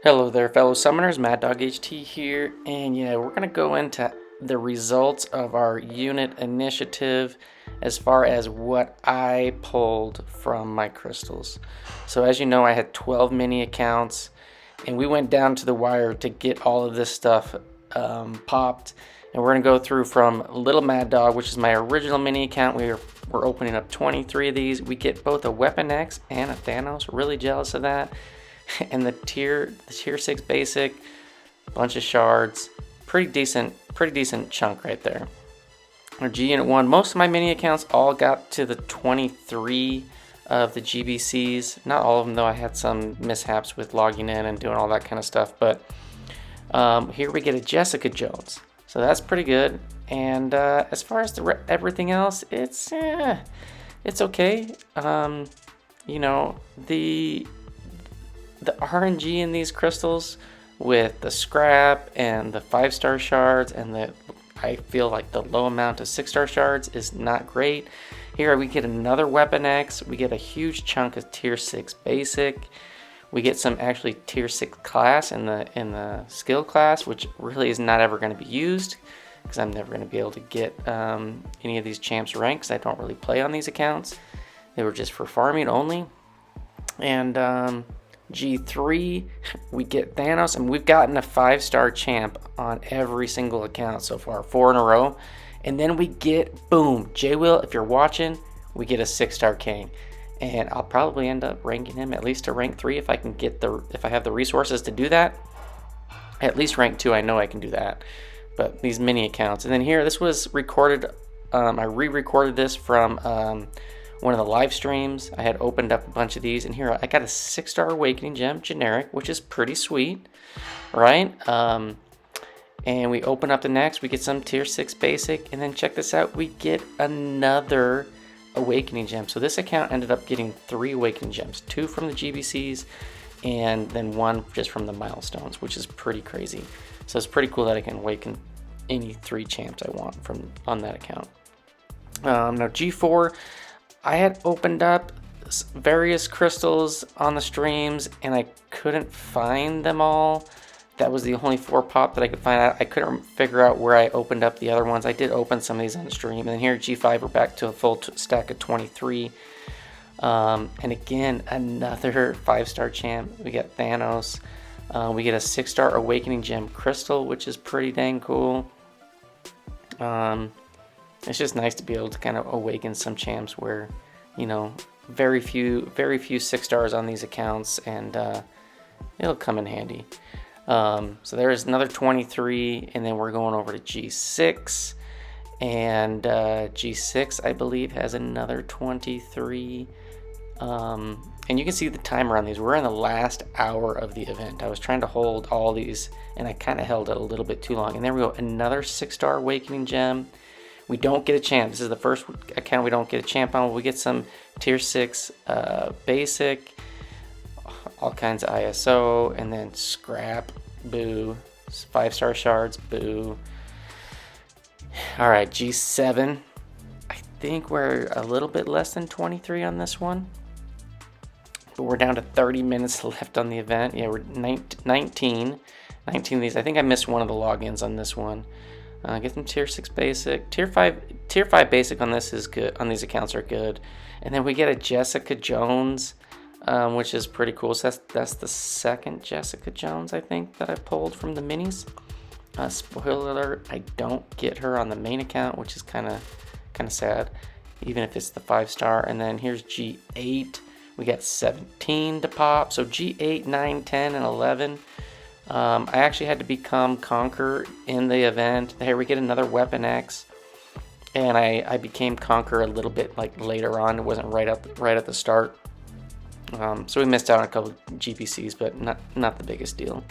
Hello there, fellow summoners. MaddogHT here, and yeah, we're going to go into the results of our unit initiative as far as what I pulled from my crystals. So as you know, I had 12 mini accounts, and we went down to the wire to get all of this stuff popped. And we're going to go through from Little Mad Dog, which is my original mini account. We're opening up 23 of these. We get both a Weapon X and a Thanos. Really jealous of that. And the tier 6 basic, bunch of shards, pretty decent chunk right there. Our G Unit 1, most of my mini accounts all got to the 23 of the GBCs. Not all of them though, I had some mishaps with logging in and doing all that kind of stuff. But here we get a Jessica Jones, so that's pretty good. And as far as everything else, it's okay. You know, the RNG in these crystals with the scrap and the 5-star shards and I feel like the low amount of 6-star shards is not great. Here we get another Weapon X, we get a huge chunk of tier 6 basic, we get some actually tier 6 class in the skill class, which really is not ever going to be used because I'm never going to be able to get any of these champs ranked because I don't really play on these accounts. They were just for farming only. And G3, we get Thanos, and we've gotten a 5-star champ on every single account so far, 4 in a row. And then we get, boom, J-Will, if you're watching, we get a 6-star king. And I'll probably end up ranking him at least to rank 3 if I can if I have the resources to do that. At least rank 2, I know I can do that. But these mini accounts. And then here, this was recorded, I re-recorded this from one of the live streams. I had opened up a bunch of these, and here I got a 6-star Awakening Gem generic, which is pretty sweet, right? And we open up the next, we get some tier 6 basic, and then check this out, we get another Awakening Gem. So this account ended up getting 3 Awakening Gems, 2 from the GBCs, and then 1 just from the milestones, which is pretty crazy. So it's pretty cool that I can awaken any 3 champs I want on that account. Now G4, I had opened up various crystals on the streams and I couldn't find them all. That was the only 4 pop that I could find. I couldn't figure out where I opened up the other ones. I did open some of these on the stream. And then here G5, we're back to a full stack of 23. And again, another 5-star champ. We got Thanos. We get a 6-star Awakening Gem Crystal, which is pretty dang cool. It's just nice to be able to kind of awaken some champs where, you know, very few 6-stars on these accounts, and it'll come in handy. So there's another 23, and then we're going over to G6, and G6 I believe has another 23. And you can see the timer on these. We're in the last hour of the event. I was trying to hold all these, and I kind of held it a little bit too long. And there we go, another 6-star Awakening Gem. We don't get a champ. This is the first account we don't get a champ on. We get some tier 6 basic, all kinds of ISO, and then scrap, boo. 5-star shards, boo. All right, G7. I think we're a little bit less than 23 on this one. But we're down to 30 minutes left on the event. Yeah, we're 19 of these. I think I missed one of the logins on this one. Get them tier 6 basic. Tier 5 basic on this is good. On these accounts are good. And then we get a Jessica Jones, which is pretty cool. So that's the second Jessica Jones, I think, that I pulled from the minis. Spoiler alert, I don't get her on the main account, which is kind of sad, even if it's the 5-star. And then here's G8. We got 17 to pop. So G8, 9, 10, and 11. I actually had to become Conqueror in the event. Here we get another Weapon X, and I became Conqueror a little bit like later on. It wasn't right at the start, so we missed out on a couple of GBCs, but not the biggest deal.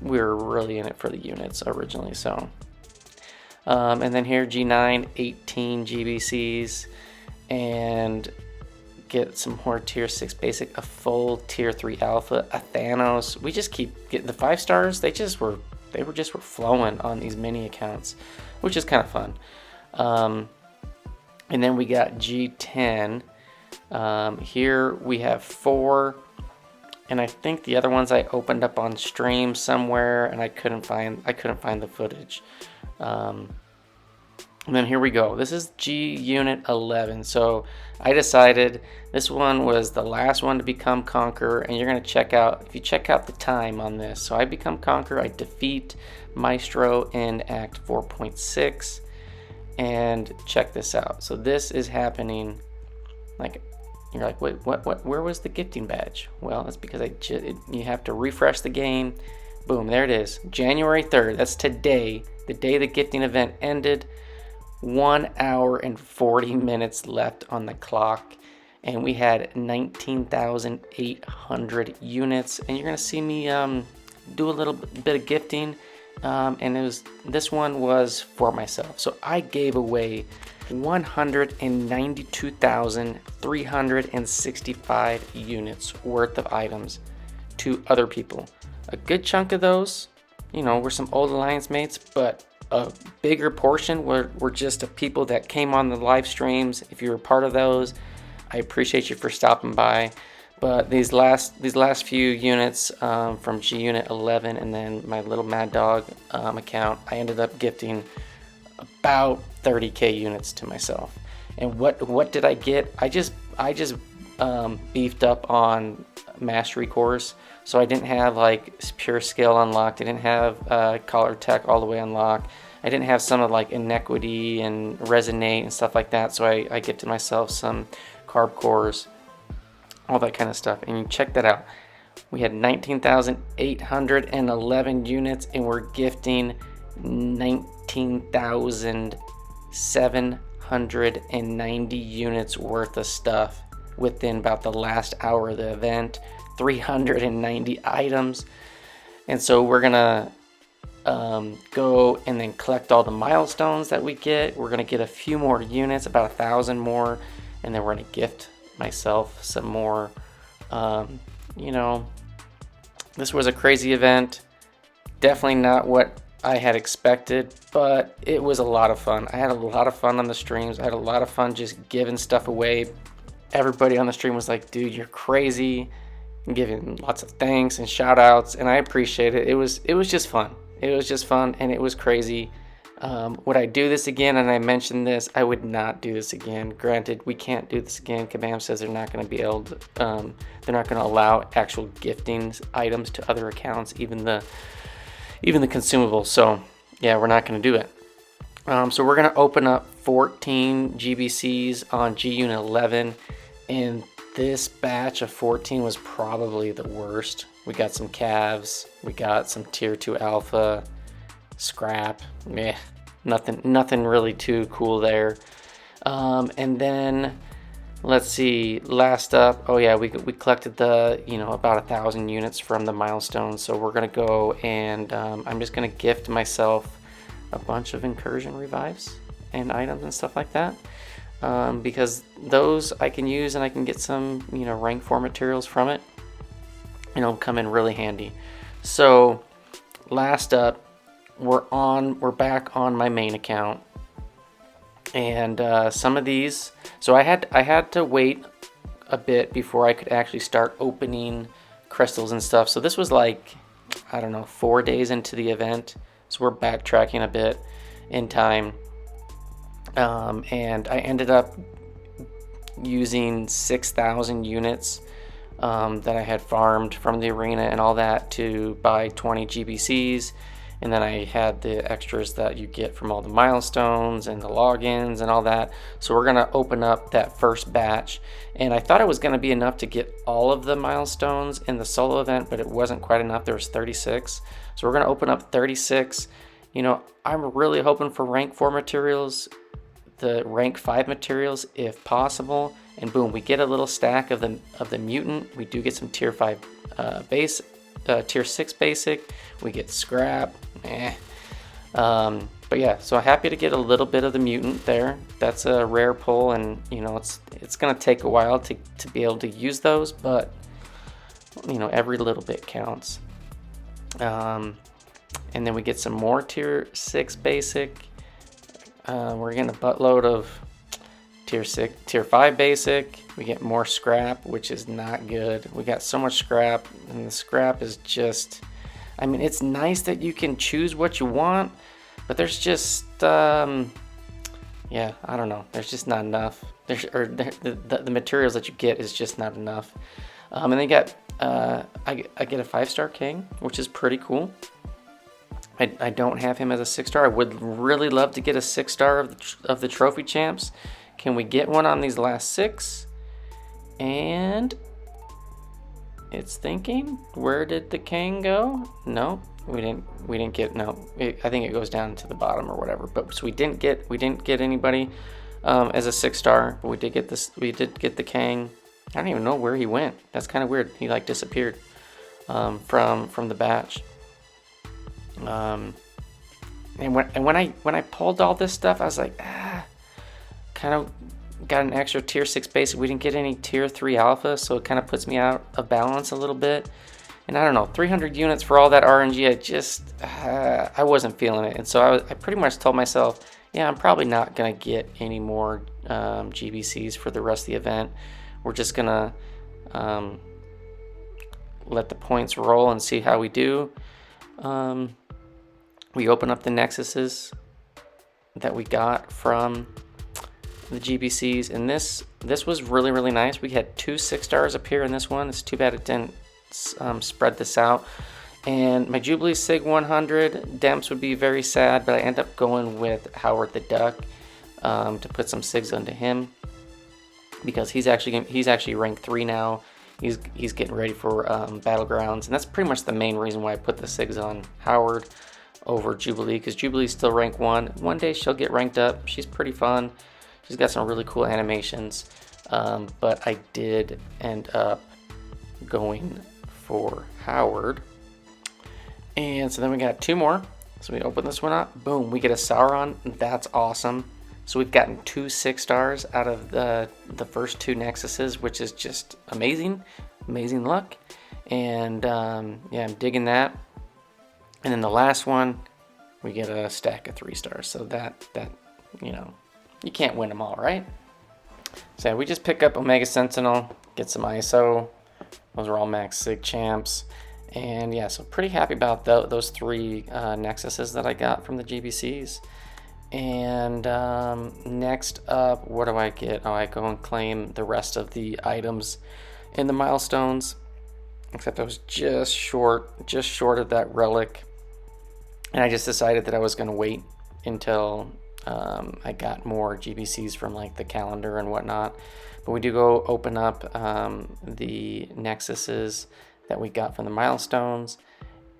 We were really in it for the units originally. So, and then here G9, 18 GBCs, and get some more tier 6 basic, a full tier 3 alpha, a Thanos. We just keep getting the 5-stars. They were flowing on these mini accounts, which is kind of fun. And then we got G10. Here we have 4 and I think the other ones I opened up on stream somewhere, and I couldn't find the footage. And then here we go. This is G Unit 11. So I decided this one was the last one to become Conqueror, and you're gonna check out, if you check out the time on this. So I become Conqueror, I defeat Maestro in Act 4.6, and check this out. So this is happening, like, you're like, wait, what, where was the gifting badge? Well, that's because you have to refresh the game. Boom, there it is, January 3rd, that's today, the day the gifting event ended. 1 hour and 40 minutes left on the clock, and we had 19,800 units. And you're gonna see me do a little bit of gifting, and this one was for myself. So I gave away 192,365 units worth of items to other people. A good chunk of those, you know, were some old Alliance mates, but a bigger portion were just the people that came on the live streams. If you were part of those, I appreciate you for stopping by. But these last few units from G Unit 11 and then my LilMaddog account, I ended up gifting about 30k units to myself. And what did I get? I just beefed up on mastery cores. So I didn't have like pure skill unlocked. I didn't have collar tech all the way unlocked. I didn't have some of like inequity and resonate and stuff like that. So I gifted myself some carb cores, all that kind of stuff. And you check that out. We had 19,811 units, and we're gifting 19,790 units worth of stuff within about the last hour of the event. 390 items. And so we're gonna go and then collect all the milestones that we get. We're gonna get a few more units, about 1,000 more, and then we're gonna gift myself some more. You know, this was a crazy event, definitely not what I had expected, but it was a lot of fun. I had a lot of fun on the streams. I had a lot of fun just giving stuff away. Everybody on the stream was like, dude, you're crazy, and giving lots of thanks and shout outs, and I appreciate it. It was just fun. It was just fun, and it was crazy. Would I do this again? And I mentioned this, I would not do this again. Granted, we can't do this again. Kabam says they're not going to be able to, they're not going to allow actual gifting items to other accounts, even the consumables. So yeah, we're not going to do it. So we're going to open up 14 GBCs on G Unit 11, and this batch of 14 was probably the worst. We got some calves, we got some tier 2 alpha, scrap, meh, nothing really too cool there. And then let's see, last up, oh yeah, we collected the, you know, about 1,000 units from the milestones. So we're gonna go and I'm just gonna gift myself a bunch of incursion revives and items and stuff like that. Because those I can use, and I can get some, you know, rank 4 materials from it, and it'll come in really handy. So last up, we're back on my main account, and some of these, so I had to wait a bit before I could actually start opening crystals and stuff. So this was like, I don't know, 4 days into the event, so we're backtracking a bit in time. And I ended up using 6,000 units that I had farmed from the arena and all that to buy 20 GBCs, and then I had the extras that you get from all the milestones and the logins and all that. So we're gonna open up that first batch, and I thought it was gonna be enough to get all of the milestones in the solo event, but it wasn't quite enough. There was 36, so we're gonna open up 36. You know, I'm really hoping for rank 4 materials, the rank 5 materials if possible, and boom, we get a little stack of the mutant. We do get some tier 5 base, tier 6 basic. We get scrap, but yeah, so happy to get a little bit of the mutant there. That's a rare pull, and you know, it's gonna take a while to be able to use those, but you know, every little bit counts. And then we get some more tier 6 basic. We're getting a buttload of tier 5 basic. We get more scrap, which is not good. We got so much scrap, and the scrap is just, I mean, it's nice that you can choose what you want, but there's just, yeah, I don't know. There's just not enough. The materials that you get is just not enough. And then you got, I get a 5-star king, which is pretty cool. I don't have him as a 6-star. I would really love to get a 6-star of the trophy champs. Can we get one on these last 6? And it's thinking, where did the king go? No, we didn't get, no. I think it goes down to the bottom or whatever. But so we didn't get anybody as a 6-star, but we did get this. We did get the king. I don't even know where he went. That's kind of weird. He like disappeared from the batch. And when I pulled all this stuff, I was like, kind of got an extra tier 6 basic. We didn't get any tier 3 alpha, so it kind of puts me out of balance a little bit. And I don't know, 300 units for all that RNG, I just I wasn't feeling it. And so I pretty much told myself, yeah, I'm probably not gonna get any more GBCs for the rest of the event. We're just gonna let the points roll and see how we do. We open up the Nexuses that we got from the GBCs, and this was really nice. We had 2 6-stars appear in this one. It's too bad it didn't spread this out. And my Jubilee Sig 100 Demps would be very sad, but I end up going with Howard the Duck to put some Sigs onto him, because he's actually rank 3 now. He's getting ready for Battlegrounds, and that's pretty much the main reason why I put the Sigs on Howard over Jubilee, because Jubilee's still rank 1. One day she'll get ranked up. She's pretty fun. She's got some really cool animations, but I did end up going for Howard. And so then we got 2 more. So we open this one up. Boom, we get a Sauron. That's awesome. So we've gotten 2 6-stars out of the first 2 Nexuses, which is just amazing. Amazing luck. And yeah, I'm digging that. And then the last one, we get a stack of 3-stars. So that you know, you can't win them all, right? So yeah, we just pick up Omega Sentinel, get some ISO. Those are all max Sig champs. And yeah, so pretty happy about those 3 Nexuses that I got from the GBCs. And next up, what do I get? Oh, I go and claim the rest of the items in the milestones. Except I was just short of that relic. And I just decided that I was going to wait until I got more GBCs from like the calendar and whatnot. But we do go open up the Nexuses that we got from the milestones,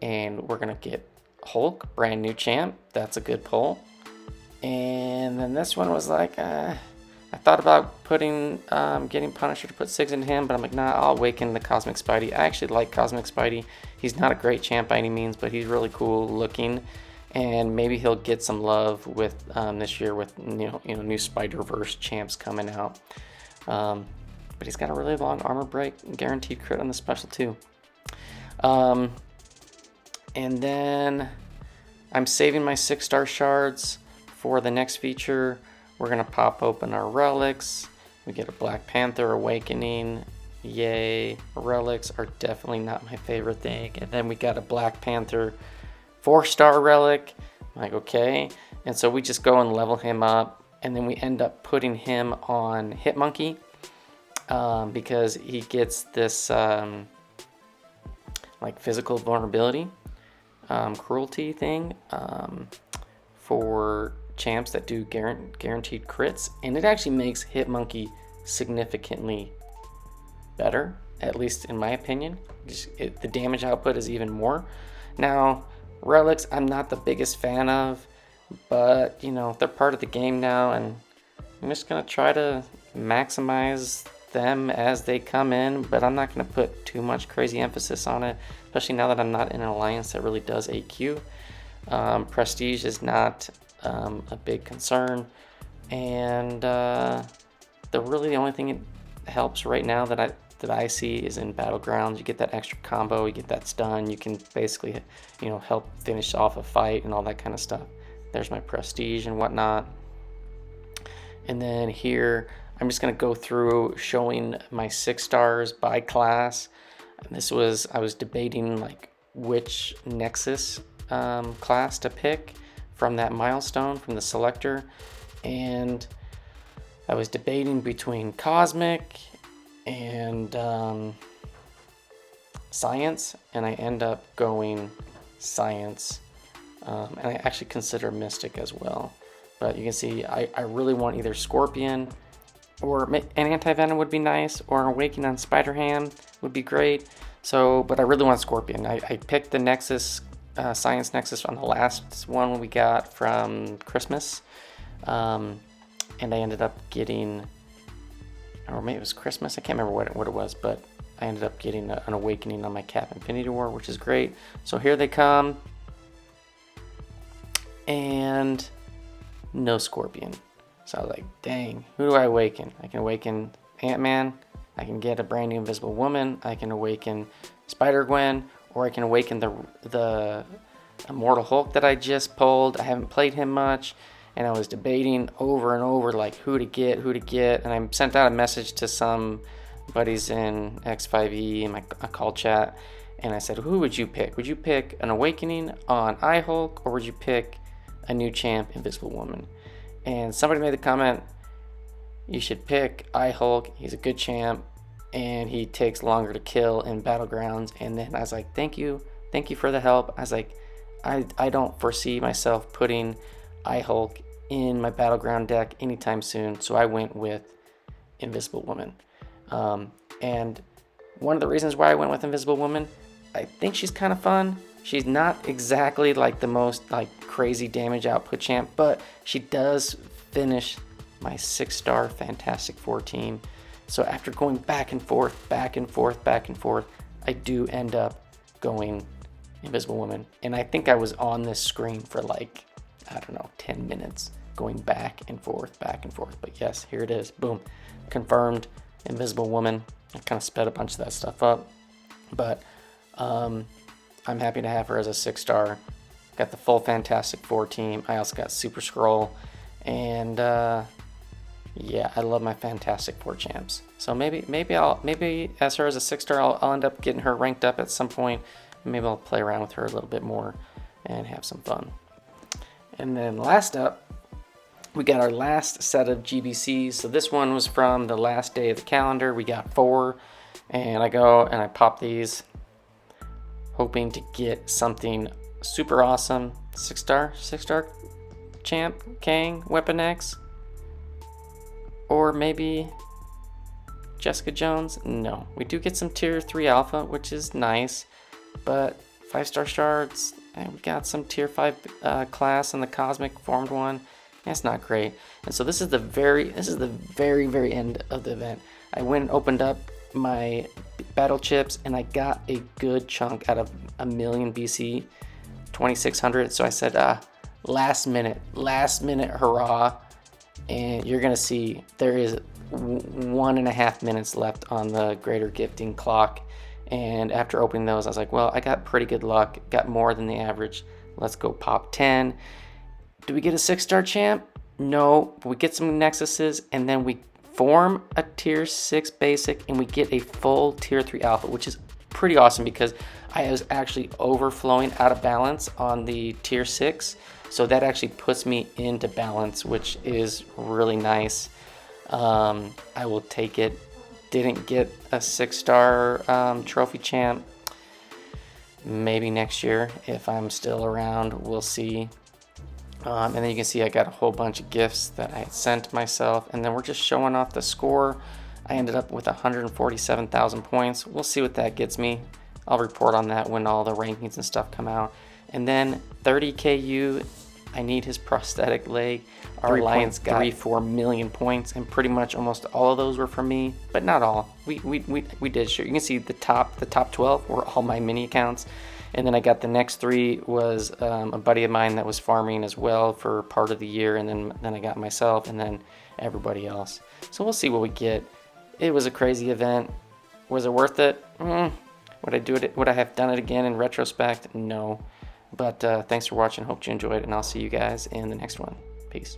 and we're gonna get Hulk, brand new champ. That's a good pull. And then this one was like, I thought about putting getting Punisher to put Sigs into him, but I'm like, nah, I'll awaken the Cosmic Spidey. I actually like Cosmic Spidey. He's not a great champ by any means, but he's really cool looking, and maybe he'll get some love with this year with you know new Spider-Verse champs coming out. But he's got a really long armor break, guaranteed crit on the special too. And then I'm saving my 6-star shards for the next feature. We're gonna pop open our relics. We get a Black Panther Awakening. Yay. Relics are definitely not my favorite thing. And then we got a Black Panther 4-star relic. I'm like, okay. And so we just go and level him up, and then we end up putting him on Hitmonkey because he gets this like physical vulnerability, cruelty thing for champs that do guaranteed crits, and it actually makes Hitmonkey significantly better, at least in my opinion. The damage output is even more. Now, relics I'm not the biggest fan of, but you know, they're part of the game now, and I'm just gonna try to maximize them as they come in, but I'm not going to put too much crazy emphasis on it, especially now that I'm not in an alliance that really does AQ. Prestige is not a big concern, and the only thing it helps right now that I see is in Battlegrounds. You get that extra combo, you get that stun, you can basically help finish off a fight and all that kind of stuff. There's my prestige and whatnot. And then here, I'm just gonna go through showing my 6 stars by class. And this was, I was debating like which Nexus class to pick from that milestone, from the selector. And I was debating between Cosmic and Science, and I end up going Science. And I actually consider Mystic as well. But you can see I really want either Scorpion, or an Anti-Venom would be nice, or an Awakening on Spider-Ham would be great. So, but I really want Scorpion. I picked the Nexus, Science Nexus on the last one we got from Christmas. And I ended up getting, or maybe it was Christmas, I can't remember what it was, but I ended up getting an Awakening on my Cap Infinity War, which is great. So here they come. And no Scorpion. So I was like, dang, who do I awaken? I can awaken Ant-Man, I can get a brand new Invisible Woman, I can awaken Spider-Gwen, or I can awaken the Immortal Hulk that I just pulled. I haven't played him much, and I was debating over and over like who to get, and I sent out a message to some buddies in X5E in my call chat, and I said, who would you pick? Would you pick an Awakening on I-Hulk, or would you pick a new champ, Invisible Woman? And somebody made the comment, you should pick I-Hulk, he's a good champ, and he takes longer to kill in Battlegrounds. And then I was like, thank you for the help. I was like, I don't foresee myself putting I-Hulk in my Battleground deck anytime soon, so I went with Invisible Woman. And one of the reasons why I went with Invisible Woman, I think she's kind of fun. She's not exactly like the most like crazy damage output champ, but she does finish my 6-star Fantastic Four team. So after going back and forth, I do end up going Invisible Woman. And I think I was on this screen for like, I don't know, 10 minutes going back and forth. But yes, here it is. Boom. Confirmed Invisible Woman. I kind of sped a bunch of that stuff up. But I'm happy to have her as a 6-star. Got the full Fantastic Four team. I also got Super Skrull. And yeah, I love my Fantastic Four champs. So maybe as her as a 6-star, I'll end up getting her ranked up at some point. Maybe I'll play around with her a little bit more and have some fun. And then last up, we got our last set of GBCs. So this one was from the last day of the calendar. We got 4, and I go and I pop these, hoping to get something super awesome. 6-star champ, Kang, Weapon X, or maybe Jessica Jones. No, we do get some tier 3 alpha, which is nice, but 5-star shards, and we got some tier 5 class in the Cosmic formed one. That's not great. And so this is the very end of the event. I went and opened up my battle chips, and I got a good chunk out of a million BC, 2600. So I said, last minute hurrah. And you're gonna see there is 1.5 minutes left on the greater gifting clock. And after opening those, I was like, well, I got pretty good luck, got more than the average. Let's go pop 10. Do we get a 6-star champ? No, but we get some Nexuses, and then we form a tier 6 basic, and we get a full tier 3 alpha, which is pretty awesome because I was actually overflowing out of balance on the tier 6. So that actually puts me into balance, which is really nice. I will take it. Didn't get a 6-star trophy champ. Maybe next year if I'm still around, we'll see. And then you can see I got a whole bunch of gifts that I had sent myself, and then we're just showing off the score. I ended up with 147,000 points. We'll see what that gets me. I'll report on that when all the rankings and stuff come out. And then 30KU, I need his prosthetic leg. Our alliance got 3.4 million points, and pretty much almost all of those were for me, but not all. We did sure. You can see the top 12 were all my mini accounts. And then I got the next 3 was a buddy of mine that was farming as well for part of the year, and then I got myself, and then everybody else. So we'll see what we get. It was a crazy event. Was it worth it? Would I do it? Would I have done it again in retrospect? No. But thanks for watching. Hope you enjoyed, and I'll see you guys in the next one. Peace.